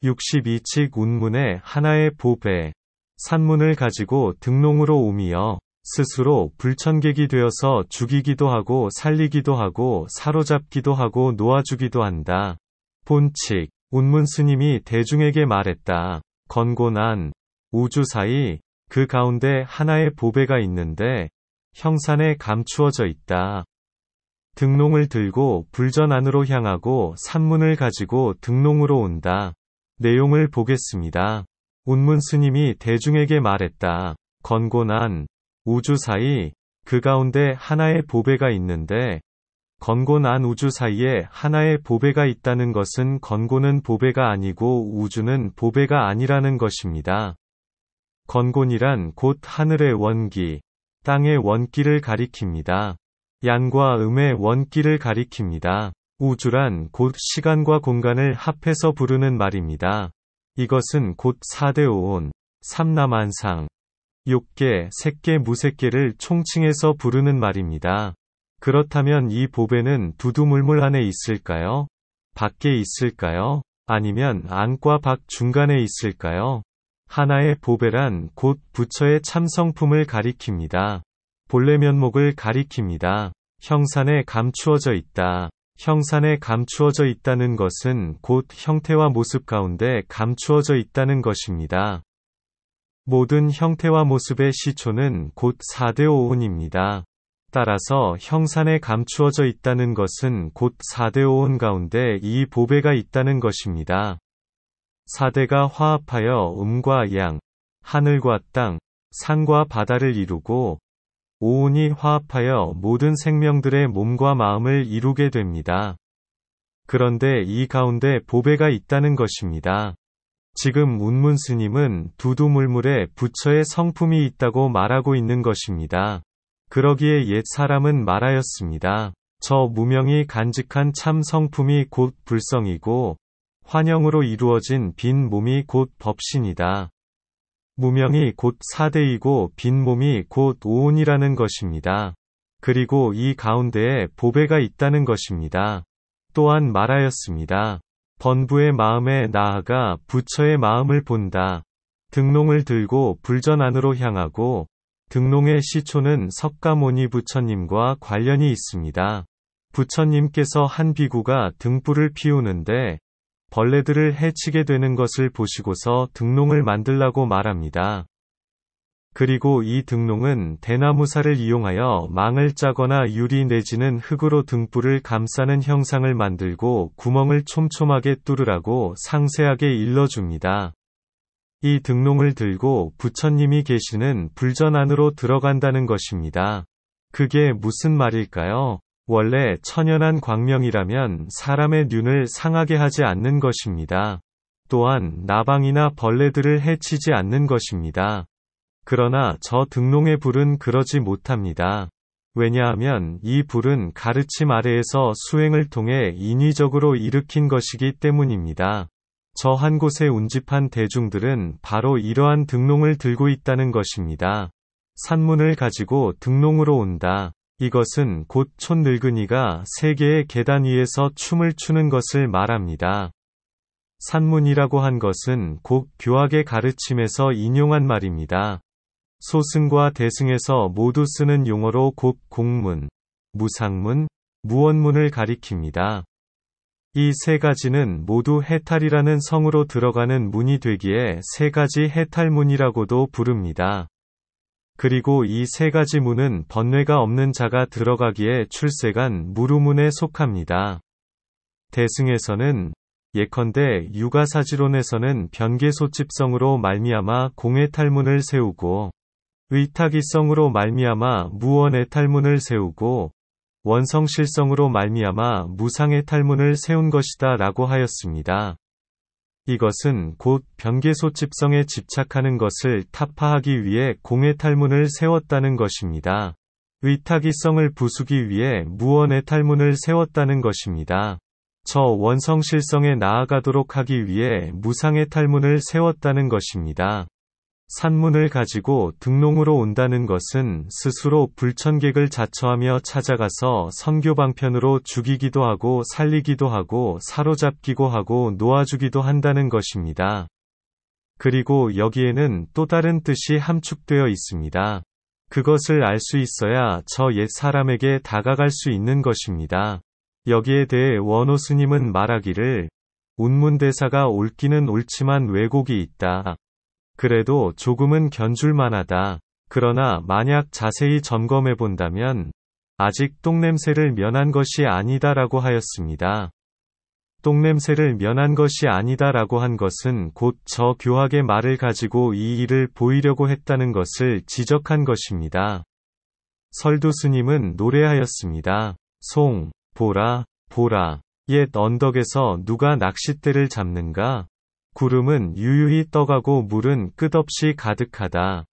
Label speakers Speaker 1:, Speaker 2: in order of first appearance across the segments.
Speaker 1: 62칙 운문의 하나의 보배. 산문을 가지고 등농으로 오미여 스스로 불천객이 되어서 죽이기도 하고 살리기도 하고 사로잡기도 하고 놓아주기도 한다. 본칙. 운문 스님이 대중에게 말했다. 건곤한 우주 사이 그 가운데 하나의 보배가 있는데 형산에 감추어져 있다. 등농을 들고 불전 안으로 향하고 산문을 가지고 등농으로 온다. 내용을 보겠습니다. 운문 스님이 대중에게 말했다. 건곤한 우주 사이 그 가운데 하나의 보배가 있는데 건곤한 우주 사이에 하나의 보배가 있다는 것은 건곤은 보배가 아니고 우주는 보배가 아니라는 것입니다. 건곤이란 곧 하늘의 원기, 땅의 원기를 가리킵니다. 양과 음의 원기를 가리킵니다. 우주란 곧 시간과 공간을 합해서 부르는 말입니다. 이것은 곧 4대 오온, 삼라만상, 욕계, 색계, 무색계를 총칭해서 부르는 말입니다. 그렇다면 이 보배는 두두물물 안에 있을까요? 밖에 있을까요? 아니면 안과 밖 중간에 있을까요? 하나의 보배란 곧 부처의 참성품을 가리킵니다. 본래 면목을 가리킵니다. 형산에 감추어져 있다. 형산에 감추어져 있다는 것은 곧 형태와 모습 가운데 감추어져 있다는 것입니다. 모든 형태와 모습의 시초는 곧 4대 오온입니다. 따라서 형산에 감추어져 있다는 것은 곧 4대 오온 가운데 이 보배가 있다는 것입니다. 4대가 화합하여 음과 양, 하늘과 땅, 산과 바다를 이루고 오온이 화합하여 모든 생명들의 몸과 마음을 이루게 됩니다. 그런데 이 가운데 보배가 있다는 것입니다. 지금 운문 스님은 두두물물에 부처의 성품이 있다고 말하고 있는 것입니다. 그러기에 옛 사람은 말하였습니다. 저 무명이 간직한 참 성품이 곧 불성이고 환영으로 이루어진 빈 몸이 곧 법신이다. 무명이 곧 4대이고 빈 몸이 곧 오온이라는 것입니다. 그리고 이 가운데에 보배가 있다는 것입니다. 또한 말하였습니다. 번부의 마음에 나아가 부처의 마음을 본다. 등농을 들고 불전 안으로 향하고 등농의 시초는 석가모니 부처님과 관련이 있습니다. 부처님께서 한 비구가 등불을 피우는데 벌레들을 해치게 되는 것을 보시고서 등농을 만들라고 말합니다. 그리고 이 등농은 대나무살을 이용하여 망을 짜거나 유리 내지는 흙으로 등불을 감싸는 형상을 만들고 구멍을 촘촘하게 뚫으라고 상세하게 일러줍니다. 이 등농을 들고 부처님이 계시는 불전 안으로 들어간다는 것입니다. 그게 무슨 말일까요? 원래 천연한 광명이라면 사람의 눈을 상하게 하지 않는 것입니다. 또한 나방이나 벌레들을 해치지 않는 것입니다. 그러나 저 등농의 불은 그러지 못합니다. 왜냐하면 이 불은 가르침 아래에서 수행을 통해 인위적으로 일으킨 것이기 때문입니다. 저 한 곳에 운집한 대중들은 바로 이러한 등농을 들고 있다는 것입니다. 산문을 가지고 등농으로 온다. 이것은 곧 촌늙은이가 세계의 계단 위에서 춤을 추는 것을 말합니다. 산문이라고 한 것은 곧 교학의 가르침에서 인용한 말입니다. 소승과 대승에서 모두 쓰는 용어로 곧 공문, 무상문, 무원문을 가리킵니다. 이 세 가지는 모두 해탈이라는 성으로 들어가는 문이 되기에 세 가지 해탈문이라고도 부릅니다. 그리고 이 세 가지 문은 번뇌가 없는 자가 들어가기에 출세간 무루문에 속합니다. 대승에서는 예컨대 유가사지론에서는 변계소집성으로 말미암아 공해탈문을 세우고 의탁이성으로 말미암아 무원해탈문을 세우고 원성실성으로 말미암아 무상해탈문을 세운 것이다 라고 하였습니다. 이것은 곧 변계소집성에 집착하는 것을 타파하기 위해 공해탈문을 세웠다는 것입니다. 의탁이성을 부수기 위해 무원해탈문을 세웠다는 것입니다. 저 원성실성에 나아가도록 하기 위해 무상해탈문을 세웠다는 것입니다. 산문을 가지고 등롱으로 온다는 것은 스스로 불천객을 자처하며 찾아가서 선교방편으로 죽이기도 하고 살리기도 하고 사로잡기도 하고 놓아주기도 한다는 것입니다. 그리고 여기에는 또 다른 뜻이 함축되어 있습니다. 그것을 알 수 있어야 저 옛 사람에게 다가갈 수 있는 것입니다. 여기에 대해 원호 스님은 말하기를 운문대사가 옳기는 옳지만 왜곡이 있다. 그래도 조금은 견줄만하다. 그러나 만약 자세히 점검해 본다면 아직 똥냄새를 면한 것이 아니다라고 하였습니다. 똥냄새를 면한 것이 아니다라고 한 것은 곧 저 교학의 말을 가지고 이 일을 보이려고 했다는 것을 지적한 것입니다. 설두 스님은 노래하였습니다. 송, 보라, 보라. 옛 언덕에서 누가 낚싯대를 잡는가? 구름은 유유히 떠가고 물은 끝없이 가득하다.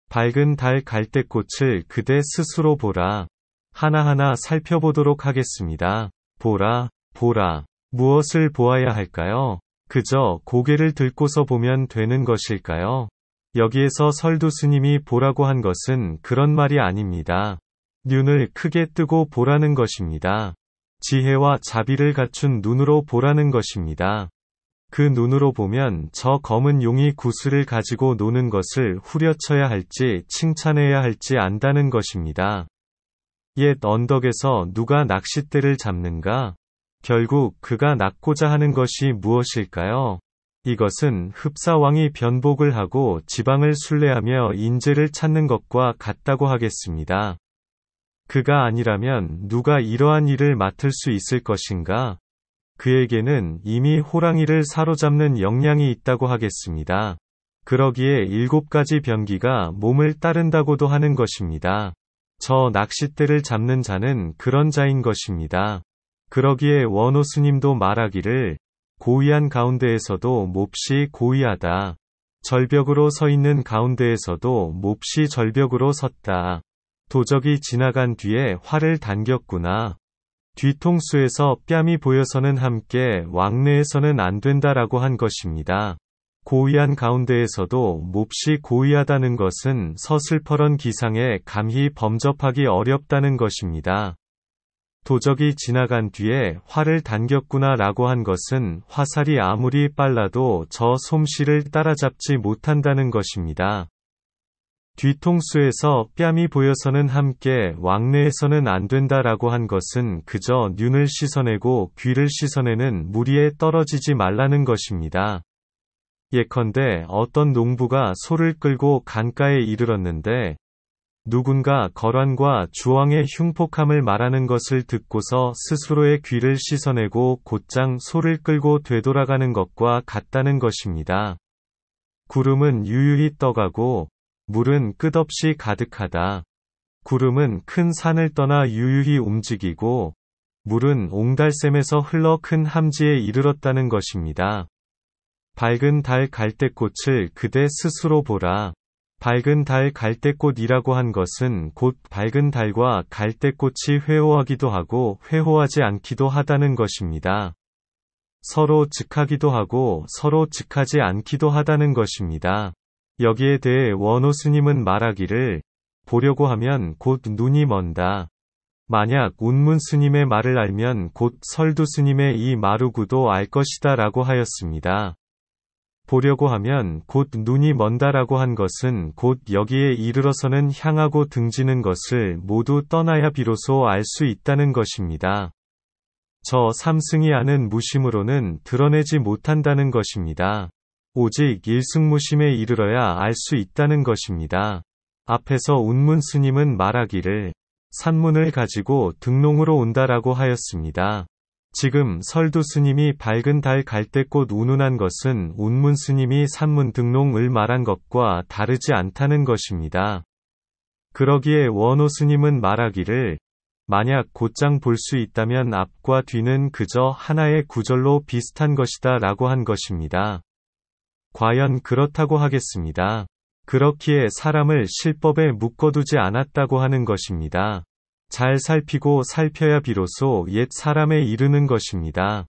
Speaker 1: 밝은 달 갈대꽃을 그대 스스로 보라. 하나하나 살펴보도록 하겠습니다. 보라, 보라. 무엇을 보아야 할까요? 그저 고개를 들고서 보면 되는 것일까요? 여기에서 설두 스님이 보라고 한 것은 그런 말이 아닙니다. 눈을 크게 뜨고 보라는 것입니다. 지혜와 자비를 갖춘 눈으로 보라는 것입니다. 그 눈으로 보면 저 검은 용이 구슬을 가지고 노는 것을 후려쳐야 할지 칭찬해야 할지 안다는 것입니다. 옛 언덕에서 누가 낚싯대를 잡는가? 결국 그가 낚고자 하는 것이 무엇일까요? 이것은 흡사왕이 변복을 하고 지방을 순례하며 인재를 찾는 것과 같다고 하겠습니다. 그가 아니라면 누가 이러한 일을 맡을 수 있을 것인가? 그에게는 이미 호랑이를 사로잡는 역량이 있다고 하겠습니다. 그러기에 7가지 변기가 몸을 따른다고도 하는 것입니다. 저 낚싯대를 잡는 자는 그런 자인 것입니다. 그러기에 원호 스님도 말하기를 고위한 가운데에서도 몹시 고위하다. 절벽으로 서 있는 가운데에서도 몹시 절벽으로 섰다. 도적이 지나간 뒤에 활을 당겼구나. 뒤통수에서 뺨이 보여서는 함께 왕래해서는 안 된다라고 한 것입니다. 고위한 가운데에서도 몹시 고위하다는 것은 서슬퍼런 기상에 감히 범접하기 어렵다는 것입니다. 도적이 지나간 뒤에 활을 당겼구나 라고 한 것은 화살이 아무리 빨라도 저 솜씨를 따라잡지 못한다는 것입니다. 뒤통수에서 뺨이 보여서는 함께 왕래해서는 안 된다라고 한 것은 그저 눈을 씻어내고 귀를 씻어내는 무리에 떨어지지 말라는 것입니다. 예컨대 어떤 농부가 소를 끌고 강가에 이르렀는데 누군가 거란과 주왕의 흉폭함을 말하는 것을 듣고서 스스로의 귀를 씻어내고 곧장 소를 끌고 되돌아가는 것과 같다는 것입니다. 구름은 유유히 떠가고 물은 끝없이 가득하다. 구름은 큰 산을 떠나 유유히 움직이고 물은 옹달샘에서 흘러 큰 함지에 이르렀다는 것입니다. 밝은 달 갈대꽃을 그대 스스로 보라. 밝은 달 갈대꽃이라고 한 것은 곧 밝은 달과 갈대꽃이 회호하기도 하고 회호하지 않기도 하다는 것입니다. 서로 즉하기도 하고 서로 즉하지 않기도 하다는 것입니다. 여기에 대해 원호 스님은 말하기를 보려고 하면 곧 눈이 먼다. 만약 운문 스님의 말을 알면 곧 설두 스님의 이 마루구도 알 것이다 라고 하였습니다. 보려고 하면 곧 눈이 먼다라고 한 것은 곧 여기에 이르러서는 향하고 등지는 것을 모두 떠나야 비로소 알 수 있다는 것입니다. 저 삼승이 아는 무심으로는 드러내지 못한다는 것입니다. 오직 일승무심에 이르러야 알 수 있다는 것입니다. 앞에서 운문 스님은 말하기를 산문을 가지고 등롱으로 온다라고 하였습니다. 지금 설두 스님이 밝은 달 갈대꽃 운운한 것은 운문 스님이 산문 등롱을 말한 것과 다르지 않다는 것입니다. 그러기에 원호 스님은 말하기를 만약 곧장 볼 수 있다면 앞과 뒤는 그저 하나의 구절로 비슷한 것이다 라고 한 것입니다. 과연 그렇다고 하겠습니다. 그렇기에 사람을 실법에 묶어두지 않았다고 하는 것입니다. 잘 살피고 살펴야 비로소 옛 사람에 이르는 것입니다.